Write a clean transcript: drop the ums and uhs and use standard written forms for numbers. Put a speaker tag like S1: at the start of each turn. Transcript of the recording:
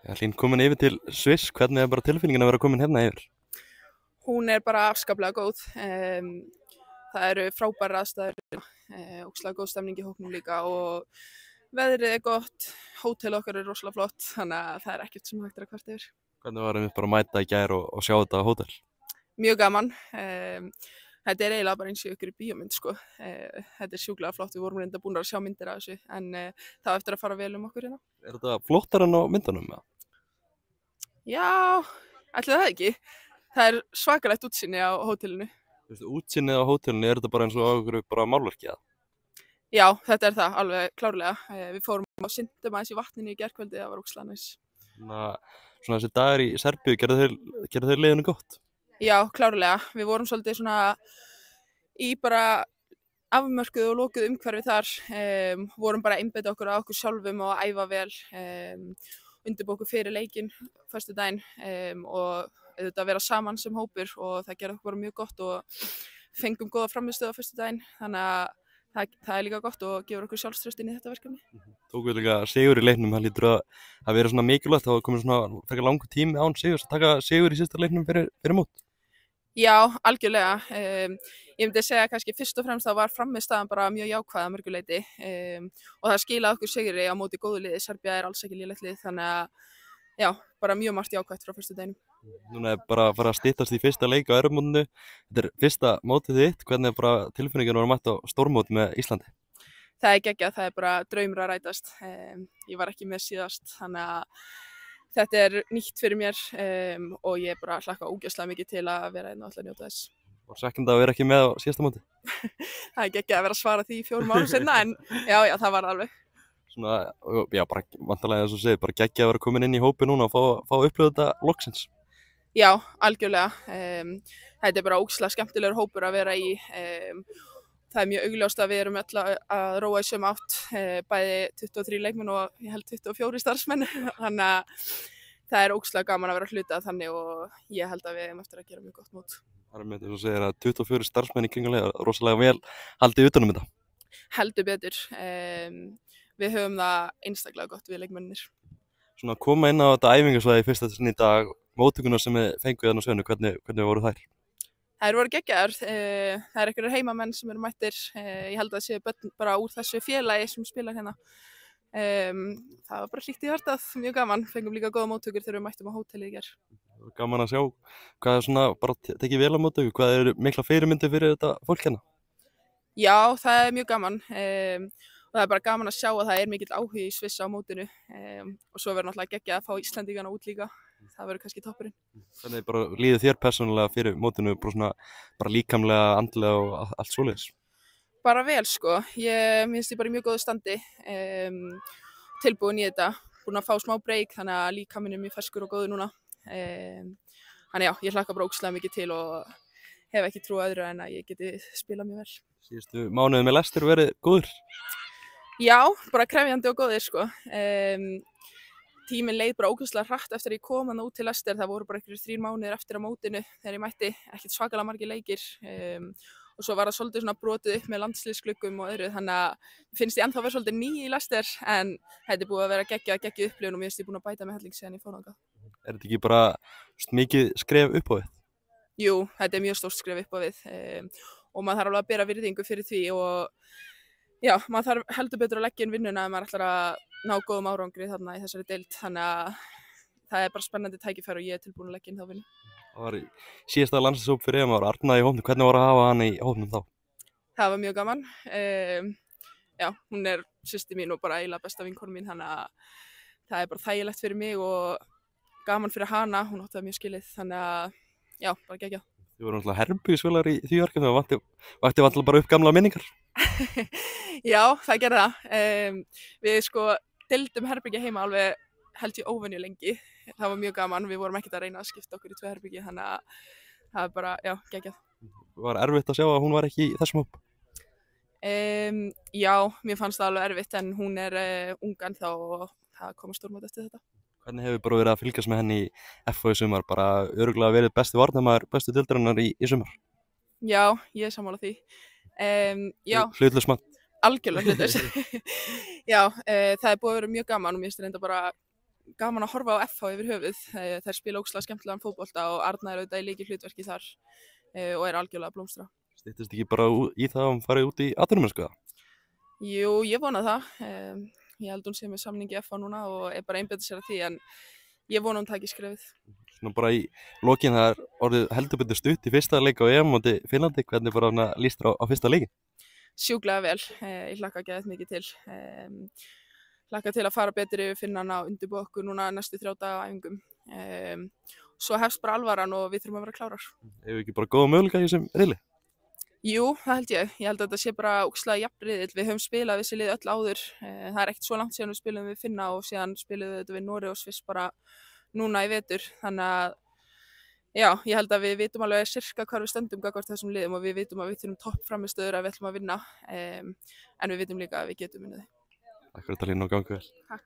S1: Já, Hlín komin yfir til Sviss, hvernig bara tilfinningin að vera komin hérna yfir?
S2: Hún er bara afskaplega góð. Það eru frábærar aðstæður, ógeðslega góð stemning í hópnum líka og veðrið er gott, hótel okkar er rosalega flott, þannig að það er ekkert sem hægt er að kvarta yfir.
S1: Hvernig var einmitt bara að mæta í gær og sjá þetta hótel?
S2: Mjög gaman. Þetta er eiginlega bara eins og ykkur í bíómynd, sko. Þetta er sjúklega flott, við vorum reynda búin að sjá myndir af þessu, en það á eftir að fara vel okkur hérna.
S1: Er þetta flottar en á myndunum?
S2: Já, ætli það ekki. Það er svakalegt útsýni á hótelinu.
S1: Þú veist, útsýnið á hótelinu, er þetta bara eins og á okkur bara málverkið?
S2: Já, þetta er það, alveg klárlega. Við fórum og syndum aðeins í vatninu í gærkvöldi, það var ógeðslega næs.
S1: Svona þessi dagar í Serbíu, gerðu þeir liðinu gott?
S2: Já, klárlega. Við vorum svolítið svona í bara afmörkuðu og lokuðu umhverfi þar. Vorum bara að einbeita okkur á okkur sjálfum og að æfa vel. Undirbúa okkur fyrir leikinn föstudaginn og auðvitað vera saman sem hópur og það gerði okkur bara mjög gott og fengum góða frammistöðu á föstudaginn. Þannig að það er líka gott og gefur okkur sjálfstraust inn í þetta verkefni.
S1: Tóku líka sigur í leiknum, það lítur að vera svona mikilvægt, þá komið svona frekar langur tími án sigurs að taka sigur í sísta leiknum fyrir mót.
S2: Já, algjörlega. Ég myndi segja kannski fyrst og fremst þá var frammistaðan bara mjög jákvæð að mörgu leyti og það skilaði okkur sigri á móti góðu liði. Serbía er alls ekki lélegt lið, þannig að já, bara mjög margt jákvætt frá fyrstu deginum.
S1: Núna er bara að fara að styttast í fyrsta leik á Evrópumótinu. Þetta er fyrsta mótið þitt, hvernig er bara tilfinningin að vera mætt á stórmót með Íslandi?
S2: Það er geggjað, það er bara draumur að rætast. Ég var ekki með síðast, þannig að þetta er nýtt fyrir mér og ég bara hlakka ógeðslega mikið til að vera einn og alltaf njóta þess.
S1: Var svekkjandi að vera ekki með á síðasta móti?
S2: Það er geggjað að vera að svara því 4 árum seinna, en já, það var alveg.
S1: Svona, já, bara vantarlega eins og segir, bara geggjað að vera komin inn í hópi núna og fá að upplifa þetta loksins.
S2: Já, algjörlega. Þetta er bara ógeðslega skemmtilegur hópur að vera í. Það er mjög augljóst að við erum öll að róa í sömu átt, bæði 23 leikmenn og ég held 24 starfsmenn, þannig að það er ógeðslega gaman að vera hluta þannig og ég held að við erum eftir að gera mjög gott mót.
S1: Það er með þess að segja að 24 starfsmenn í kringulega er rosalega vel haldið utanum þetta.
S2: Heldur betur. Við höfum það einstaklega gott við leikmennir.
S1: Svona koma inn á þetta æfingasvæði fyrsta sinn í dag, móttökunar sem við fengum hérna á sveinu, hvernig voru þær?
S2: Þær voru geggjaðar. Það er einhverjir heimamenn sem eru mættir. Ég held að það séu börn bara úr þessu félagi sem spilar hérna. Það var bara hlýtt í hjartað, mjög gaman. Fengum líka góða móttökur þegar við mættum á hótelið í gær.
S1: Gaman að sjá hvað er svona bara tekið vel á móttöku, hvað eru mikla fyrirmyndir fyrir þetta fólk hérna?
S2: Já, það er mjög gaman. Og það er bara gaman að sjá að það er mikill áhugi í Sviss á mótinu og svo verður náttúrulega geggjað að fá Íslendingana út líka. Það verður kannski toppurinn.
S1: Hvernig bara líður þér persónulega fyrir mótinu, bara líkamlega, andlega og allt svoleiðis?
S2: Bara vel sko. Mér finnst ég bara í mjög góðu standi, tilbúin í þetta, búin að fá smá break þannig að líkaminn er mjög ferskur og góður núna. Þannig já, ég hlakka bara ógeðslega mikið til og hef ekki trú á öðru en að ég geti spilað mjög vel.
S1: Síðustu mánuðið með Leicester verið góður?
S2: Já, bara krefjandi og góðir sko. Tíminn leið bara ógeðslega hratt eftir að ég kom út til Leicester. Það voru bara einhverjir 3 mánuðir eftir á mótinu þegar ég mætti, ekkert svakalega margir leikir og svo var það svolítið svona brotið upp með landsliðsgluggum og öðru, þannig að finnst ég ennþá vera svolítið ný í Leicester en þetta er búið að vera geggjuð upplifun og mér finnst ég búin að bæta með helling síðan ég fór þangað.
S1: Er þetta ekki bara mikið skref upp á við?
S2: Jú, þetta er mjög stórt skref upp á við og maður þarf alveg að bera virðingu fyrir því og já, maður þarf heldur betur að leggja inn vinnuna ef maður ætlar að ná góðum árangri þarna í þessari deild, þannig að það er bara spennandi tækifæri og ég er tilbúin að leggja inn þá vinnu.
S1: Það var síðasta landsliðshóp fyrir EM, Arna í hópnum, hvernig var að hafa hann í hópnum þá?
S2: Það var mjög gaman. Já, hún er systir mín og bara eiginlega besta vinkona mín, þannig að það er bara þægilegt fyrir mig og gaman fyrir hana, hún átti það mjög skilið, þannig að já, bara geggjað.
S1: Þið voru náttúrulega herbergisvélar í því verkefni og vakti vantilega bara upp gamla minningar.
S2: Já, það gerði það. Við sko deildum herbergi heima alveg held ég óvenju lengi. Það var mjög gaman, við vorum ekkert að reyna að skipta okkur í 2 herbyggi, þannig að það er bara, já, geggjað.
S1: Var erfitt að sjá að hún var ekki í þessum hóp?
S2: Já, mér fannst það alveg erfitt en hún er ungan þá og það koma stórmót eftir þetta.
S1: Hvernig hefur bara verið að fylgjast með henni í FH í sumar, bara örugglega verið besti varnarmaður bestu deildarinnar í sumar?
S2: Já, ég er sammála því.
S1: Hlutlaus mann?
S2: Algjörlega hlutlaus. Já, það er búið að vera mjög gaman og mér finnst þetta bara gaman að horfa á FH yfir höfuð. Þær spila ógeðslega skemmtilegan fótbolta og Arna er auðvitað í lykilhlutverki þar og er algjörlega að blómstra.
S1: Styttist ekki bara í það að hún farið út í atvinnumennsku eða?
S2: Jú, ég vona það. Ég held hún sé með samningi FH núna og er bara að einbeita sér að því, en ég vona hún taki skrefið.
S1: Svona bara í lokin, það er orðið heldur betur stutt í fyrsta leik á EM móti Finnlandi, hvernig bara hana líst á fyrsta leikin?
S2: Sjúklega vel, ég hlakka geðveikt mikið til. Hlakka til að fara betur yfir Finnana og undirbúa okkur núna næstu 3 daga á æfingum. Svo hefst bara alvaran og við þurfum að vera klárar.
S1: Hefur ekki bara góða möguleika í þessum riðli?
S2: Jú, það held ég. Ég held að þetta sé bara ógeðslega jafn riðill. Við höfum spilað þessi lið öll áður. Það er ekkert svo langt síðan við spilum við Finna og síðan spilum við þetta við Noreg og Sviss bara núna í vetur. Þannig að já, ég held að við vitum alveg sirka hvar við stöndum gagnvart þessum liðum og við vitum að við þurfum toppframmistöður að við ætlum að vinna. En við vitum líka að við getum unnið þau.
S1: Takk fyrir að tala inn og gangi vel.
S2: Takk.